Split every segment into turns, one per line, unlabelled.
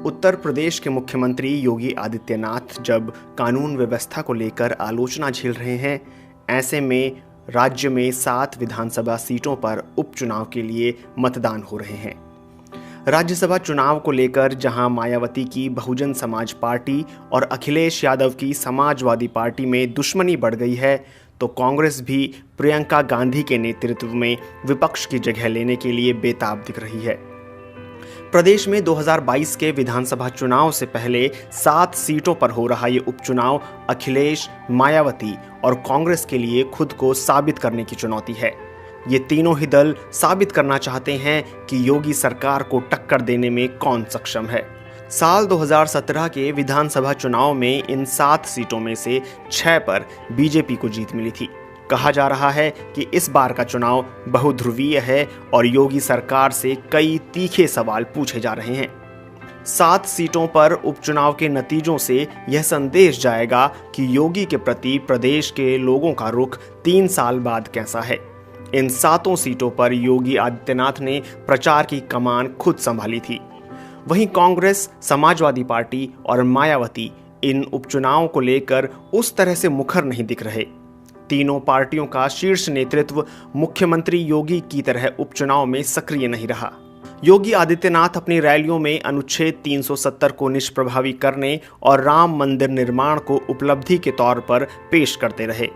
उत्तर प्रदेश के मुख्यमंत्री योगी आदित्यनाथ जब कानून व्यवस्था को लेकर आलोचना झेल रहे हैं, ऐसे में राज्य में 7 विधानसभा सीटों पर उपचुनाव के लिए मतदान हो रहे हैं। राज्यसभा चुनाव को लेकर जहां मायावती की बहुजन समाज पार्टी और अखिलेश यादव की समाजवादी पार्टी में दुश्मनी बढ़ गई है, तो कांग्रेस भी प्रियंका गांधी के नेतृत्व में विपक्ष की जगह लेने के लिए बेताब दिख रही है। प्रदेश में 2022 के विधानसभा चुनाव से पहले 7 सीटों पर हो रहा ये उपचुनाव अखिलेश, मायावती और कांग्रेस के लिए खुद को साबित करने की चुनौती है। ये तीनों ही दल साबित करना चाहते हैं कि योगी सरकार को टक्कर देने में कौन सक्षम है। साल 2017 के विधानसभा चुनाव में इन 7 सीटों में से 6 पर बीजेपी को जीत मिली थी। कहा जा रहा है कि इस बार का चुनाव बहुध्रुवीय है और योगी सरकार से कई तीखे सवाल पूछे जा रहे हैं। 7 सीटों पर उपचुनाव के नतीजों से यह संदेश जाएगा कि योगी के प्रति प्रदेश के लोगों का रुख 3 साल बाद कैसा है। इन 7 सीटों पर योगी आदित्यनाथ ने प्रचार की कमान खुद संभाली थी। वहीं कांग्रेस, समाजवादी पार्टी और मायावती इन उपचुनावों को लेकर उस तरह से मुखर नहीं दिख रहे। तीनों पार्टियों का शीर्ष नेतृत्व मुख्यमंत्री योगी की तरह उपचुनाव में सक्रिय नहीं रहा। योगी आदित्यनाथ अपनी रैलियों में अनुच्छेद 370 को निष्प्रभावी करने और राम मंदिर निर्माण को उपलब्धि के तौर पर पेश करते रहे।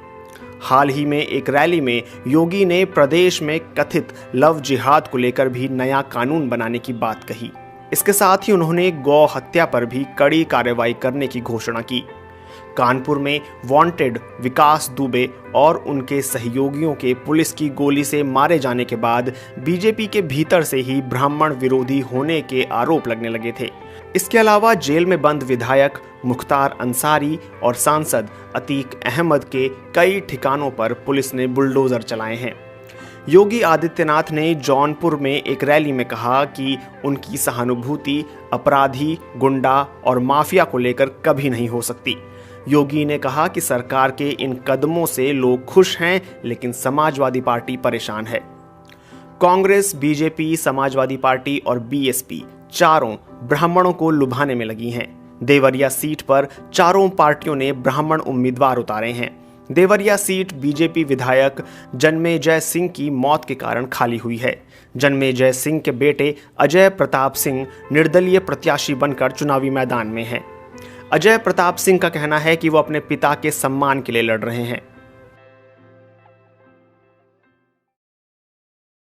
हाल ही में एक रैली में योगी ने प्रदेश में कथित लव जिहाद को लेकर भी नया कानून बनाने की बात कही। इसके साथ ही उन्होंने गौ हत्या पर भी कड़ी कार्रवाई करने की घोषणा की। कानपुर में वांटेड विकास दुबे और उनके सहयोगियों के पुलिस की गोली से मारे जाने के बाद बीजेपी के भीतर से ही ब्राह्मण विरोधी होने के आरोप लगने लगे थे। इसके अलावा जेल में बंद विधायक मुख्तार अंसारी और सांसद अतीक अहमद के कई ठिकानों पर पुलिस ने बुलडोजर चलाए हैं। योगी आदित्यनाथ ने जौनपुर में एक रैली में कहा कि उनकी सहानुभूति अपराधी, गुंडा और माफिया को लेकर कभी नहीं हो सकती। योगी ने कहा कि सरकार के इन कदमों से लोग खुश हैं, लेकिन समाजवादी पार्टी परेशान है। कांग्रेस, बीजेपी, समाजवादी पार्टी और बीएसपी चारों ब्राह्मणों को लुभाने में लगी हैं। देवरिया सीट पर चारों पार्टियों ने ब्राह्मण उम्मीदवार उतारे हैं। देवरिया सीट बीजेपी विधायक जन्मेजय सिंह की मौत के कारण खाली हुई है। जन्मेजय सिंह के बेटे अजय प्रताप सिंह निर्दलीय प्रत्याशी बनकर चुनावी मैदान में हैं। अजय प्रताप सिंह का कहना है कि वो अपने पिता के सम्मान के लिए लड़ रहे हैं।